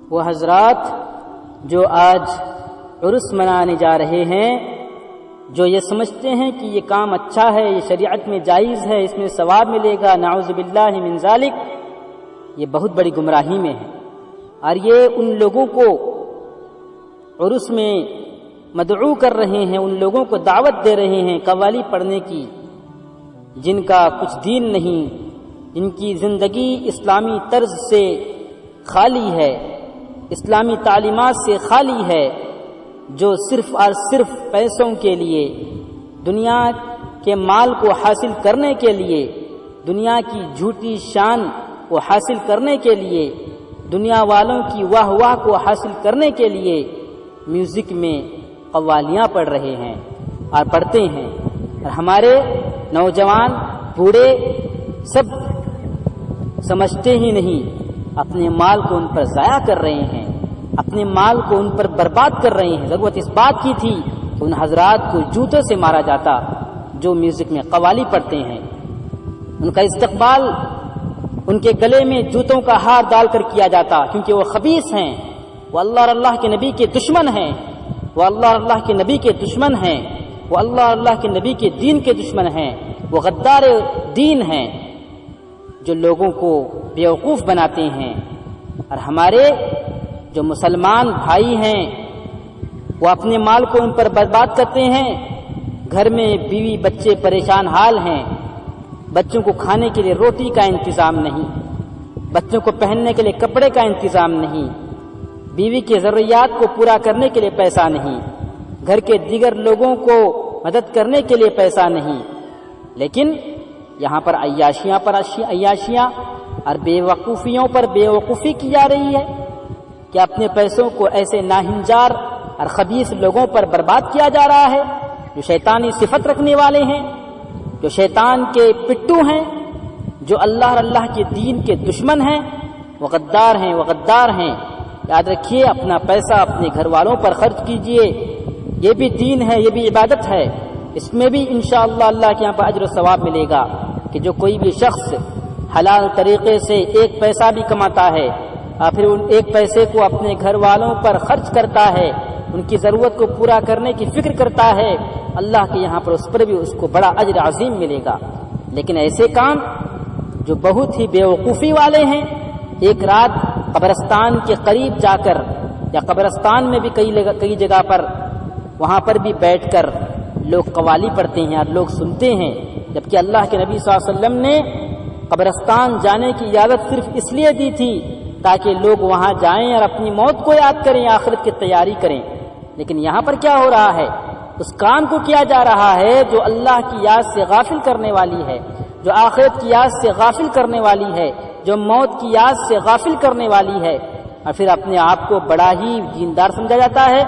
وہ حضرات جو آج عرس منانے جا رہے ہیں، جو یہ سمجھتے ہیں کہ یہ کام اچھا ہے، یہ شریعت میں جائز ہے، اس میں ثواب ملے گا، نعوذ باللہ من ذالک، یہ بہت بڑی گمراہی میں ہے۔ اور یہ ان لوگوں کو عرس میں مدعو کر رہے ہیں، ان لوگوں کو دعوت دے رہے ہیں قوالی پڑھنے کی، جن کا کچھ دین نہیں، جن کی زندگی اسلامی طرز سے خالی ہے، اسلامی تعلیمات سے خالی ہے، جو صرف اور صرف پیسوں کے لیے، دنیا کے مال کو حاصل کرنے کے لیے، دنیا کی جھوٹی شان کو حاصل کرنے کے لیے، دنیا والوں کی واہ واہ کو حاصل کرنے کے لیے میوزک میں قوالیاں پڑھ رہے ہیں اور پڑھتے ہیں۔ اور ہمارے نوجوان بوڑھے سب سمجھتے ہی نہیں، اپنے مال کو ان پر ضائع کر رہے ہیں، اپنے مال کو ان پر برباد کر رہے ہیں۔ ضرورت اس بات کی تھی کہ ان حضرات کو جوتوں سے مارا جاتا جو میوزک میں قوالی پڑھتے ہیں، ان کا استقبال ان کے گلے میں جوتوں کا ہار ڈال کر کیا جاتا، کیونکہ وہ خبیث ہیں، وہ اللہ اور اللہ کے نبی کے دشمن ہیں، وہ اللہ اور اللہ کے نبی کے دشمن ہیں، وہ اللہ اور اللہ کے نبی کے دین کے دشمن ہیں، وہ غدار دین ہیں جو لوگوں کو بیوقوف بناتے ہیں۔ اور ہمارے جو مسلمان بھائی ہیں وہ اپنے مال کو ان پر برباد کرتے ہیں، گھر میں بیوی بچے پریشان حال ہیں، بچوں کو کھانے کے لیے روٹی کا انتظام نہیں، بچوں کو پہننے کے لیے کپڑے کا انتظام نہیں، بیوی کی ضروریات کو پورا کرنے کے لیے پیسہ نہیں، گھر کے دیگر لوگوں کو مدد کرنے کے لیے پیسہ نہیں، لیکن یہاں پر عیاشیاں پر عیاشیاں اور بے وقوفیوں پر بے وقوفی کی جا رہی ہے کہ اپنے پیسوں کو ایسے ناہنجار اور خبیث لوگوں پر برباد کیا جا رہا ہے جو شیطانی صفت رکھنے والے ہیں، جو شیطان کے پٹو ہیں، جو اللہ اور اللہ کے دین کے دشمن ہیں، وہ غدار ہیں، وہ غدار ہیں۔ یاد رکھیے، اپنا پیسہ اپنے گھر والوں پر خرچ کیجئے، یہ بھی دین ہے، یہ بھی عبادت ہے، اس میں بھی انشاءاللہ اللہ کے یہاں پر اجر و ثواب ملے گا کہ جو کوئی بھی شخص حلال طریقے سے ایک پیسہ بھی کماتا ہے اور پھر ان ایک پیسے کو اپنے گھر والوں پر خرچ کرتا ہے، ان کی ضرورت کو پورا کرنے کی فکر کرتا ہے، اللہ کے یہاں پر اس پر بھی اس کو بڑا اجر عظیم ملے گا۔ لیکن ایسے کام جو بہت ہی بیوقوفی والے ہیں، ایک رات قبرستان کے قریب جا کر یا قبرستان میں بھی کئی جگہ پر وہاں پر بھی بیٹھ کر لوگ قوالی پڑھتے ہیں اور لوگ سنتے ہیں، جبکہ اللہ کے نبی صلی اللہ علیہ وسلم نے قبرستان جانے کی اجازت صرف اس لیے دی تھی تاکہ لوگ وہاں جائیں اور اپنی موت کو یاد کریں، آخرت کی تیاری کریں۔ لیکن یہاں پر کیا ہو رہا ہے؟ اس کام کو کیا جا رہا ہے جو اللہ کی یاد سے غافل کرنے والی ہے، جو آخرت کی یاد سے غافل کرنے والی ہے، جو موت کی یاد سے غافل کرنے والی ہے، اور پھر اپنے آپ کو بڑا ہی دیندار سمجھا جاتا ہے۔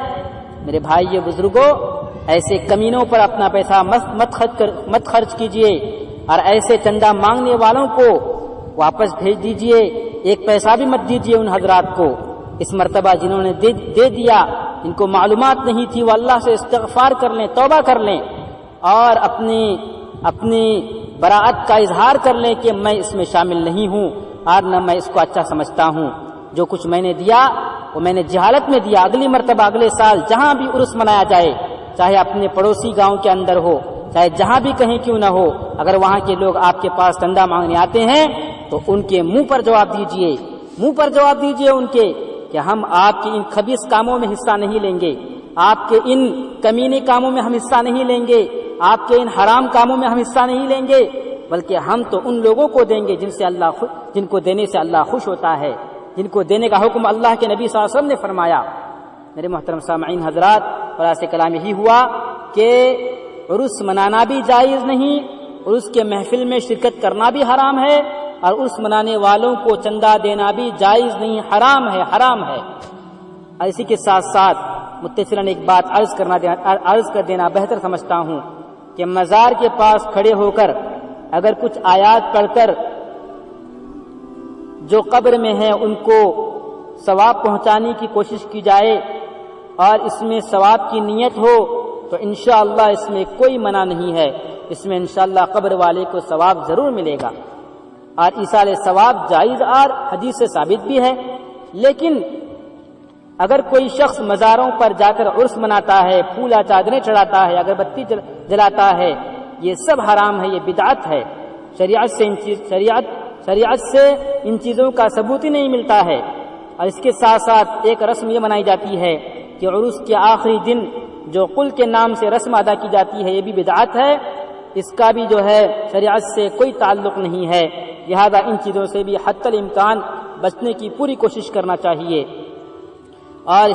میرے بھائی بزرگوں، ایسے کمینوں پر اپنا پیسہ مت خرچ کیجئے اور ایسے چندہ مانگنے والوں کو واپس بھیج دیجئے، ایک پیسہ بھی مت دیجئے ان حضرات کو۔ اس مرتبہ جنہوں نے دے دیا، ان کو معلومات نہیں تھی، وہ اللہ سے استغفار کر لیں، توبہ کر لیں اور اپنی براءت کا اظہار کر لیں کہ میں اس میں شامل نہیں ہوں اور نہ میں اس کو اچھا سمجھتا ہوں، جو کچھ میں نے دیا وہ میں نے جہالت میں دیا۔ اگلی مرتبہ اگلے سال جہاں بھی عرس منایا جائے، چاہے اپنے پڑوسی گاؤں کے اندر ہو، چاہے جہاں بھی کہیں کیوں نہ ہو، اگر وہاں کے لوگ آپ کے پاس چندہ مانگنے آتے ہیں تو ان کے منہ پر جواب دیجئے ان کے کہ ہم آپ کے ان خبیث کاموں میں حصہ نہیں لیں گے، آپ کے ان کمینے کاموں میں ہم حصہ نہیں لیں گے، آپ کے ان حرام کاموں میں ہم حصہ نہیں لیں گے، بلکہ ہم تو ان لوگوں کو دیں گے جن کو دینے سے اللہ خوش ہوتا ہے، جن کو دینے کا حکم اللہ کے نبی صلی اللہ علیہ وسلم نے فرمایا۔ میرے محترم سامعین حضرات، خلاصہ کلام یہی ہوا کہ عرس منانا بھی جائز نہیں، عرس کے محفل میں شرکت کرنا بھی حرام ہے، اور عرس منانے والوں کو چندہ دینا بھی جائز نہیں، حرام ہے۔ اور اسی کے ساتھ ساتھ متصلاً ایک بات عرض کر دینا بہتر سمجھتا ہوں کہ مزار کے پاس کھڑے ہو کر اگر کچھ آیات پڑھ کر جو قبر میں ہیں ان کو ثواب پہنچانے کی کوشش کی جائے اور اس میں ثواب کی نیت ہو تو انشاءاللہ اس میں کوئی منع نہیں ہے، اس میں انشاءاللہ قبر والے کو ثواب ضرور ملے گا، اور ایصال ثواب جائز اور حدیث سے ثابت بھی ہے۔ لیکن اگر کوئی شخص مزاروں پر جا کر عرس مناتا ہے، پھولا چادریں چڑھاتا ہے، اگربتی جلاتا ہے، یہ سب حرام ہے، یہ بدعت ہے۔ شریعت سے ان چیزوں کا ثبوت ہی نہیں ملتا ہے۔ اور اس کے ساتھ ساتھ ایک رسم یہ منائی جاتی ہے کہ عرس کے آخری دن جو قل کے نام سے رسم ادا کی جاتی ہے، یہ بھی بدعت ہے، اس کا بھی جو ہے شریعت سے کوئی تعلق نہیں ہے۔ لہذا ان چیزوں سے بھی حتی الامکان بچنے کی پوری کوشش کرنا چاہیے۔ اور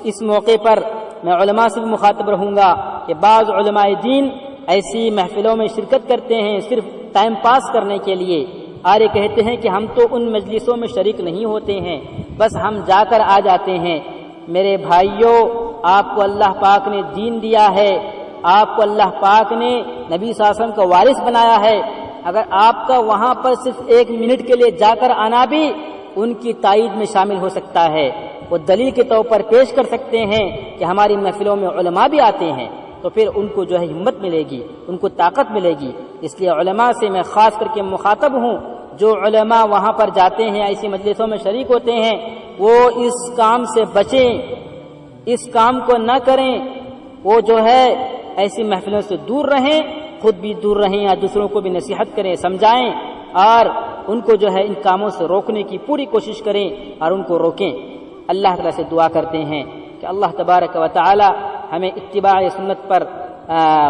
اس موقع پر میں علماء سے بھی مخاطب رہوں گا کہ بعض علماء دین ایسی محفلوں میں شرکت کرتے ہیں صرف ٹائم پاس کرنے کے لیے، اور یہ کہتے ہیں کہ ہم تو ان مجلسوں میں شریک نہیں ہوتے ہیں، بس ہم جا کر آ جاتے ہیں۔ میرے بھائیوں، آپ کو اللہ پاک نے دین دیا ہے، آپ کو اللہ پاک نے نبی صلی اللہ علیہ وسلم کا وارث بنایا ہے، اگر آپ کا وہاں پر صرف 1 منٹ کے لیے جا کر آنا بھی ان کی تائید میں شامل ہو سکتا ہے، وہ دلیل کے طور پر پیش کر سکتے ہیں کہ ہماری محفلوں میں علماء بھی آتے ہیں، تو پھر ان کو جو ہے ہمت ملے گی، ان کو طاقت ملے گی۔ اس لیے علماء سے میں خاص کر کے مخاطب ہوں، جو علماء وہاں پر جاتے ہیں، ایسی مجلسوں میں شریک ہوتے ہیں، وہ اس کام سے بچیں، اس کام کو نہ کریں، وہ جو ہے ایسی محفلوں سے دور رہیں، خود بھی دور رہیں، یا دوسروں کو بھی نصیحت کریں، سمجھائیں، اور ان کو جو ہے ان کاموں سے روکنے کی پوری کوشش کریں اور ان کو روکیں۔ اللہ تعالیٰ سے دعا کرتے ہیں کہ اللہ تبارک و تعالی ہمیں اتباع سنت پر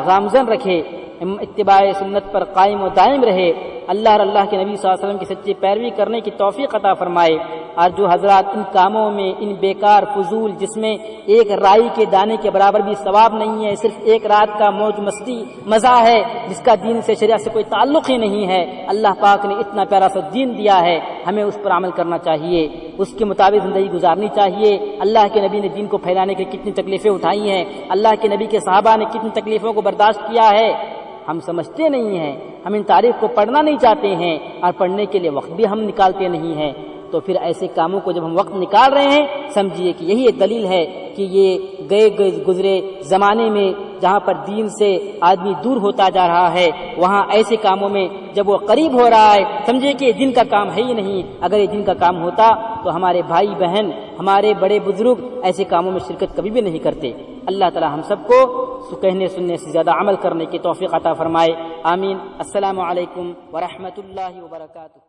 گامزن رکھے، اتباع سنت پر قائم و دائم رہے، اللہ اور اللہ کے نبی صلی اللہ علیہ وسلم کی سچی پیروی کرنے کی توفیق عطا فرمائے۔ اور جو حضرات ان کاموں میں، ان بیکار فضول جس میں ایک رائی کے دانے کے برابر بھی ثواب نہیں ہے، صرف ایک رات کا موج مستی مزہ ہے، جس کا دین سے شریعت سے کوئی تعلق ہی نہیں ہے، اللہ پاک نے اتنا پیارا سا دین دیا ہے، ہمیں اس پر عمل کرنا چاہیے، اس کے مطابق زندگی گزارنی چاہیے۔ اللہ کے نبی نے دین کو پھیلانے کے کتنی تکلیفیں اٹھائی ہیں، اللہ کے نبی کے صحابہ نے کتنی تکلیفوں کو برداشت کیا ہے، ہم سمجھتے نہیں ہیں، ہم ان تاریخ کو پڑھنا نہیں چاہتے ہیں، اور پڑھنے کے لیے وقت بھی ہم نکالتے نہیں ہیں۔ تو پھر ایسے کاموں کو جب ہم وقت نکال رہے ہیں، سمجھیے کہ یہی ایک دلیل ہے کہ یہ گئے گزرے زمانے میں جہاں پر دین سے آدمی دور ہوتا جا رہا ہے، وہاں ایسے کاموں میں جب وہ قریب ہو رہا ہے، سمجھیے کہ یہ دن کا کام ہے ہی نہیں۔ اگر یہ دن کا کام ہوتا تو ہمارے بھائی بہن، ہمارے بڑے بزرگ ایسے کاموں میں شرکت کبھی بھی نہیں کرتے۔ اللہ تعالی ہم سب کو کہنے سننے سے زیادہ عمل کرنے کی توفیق عطا فرمائے، آمین۔ السلام علیکم ورحمۃ اللہ وبرکاتہ۔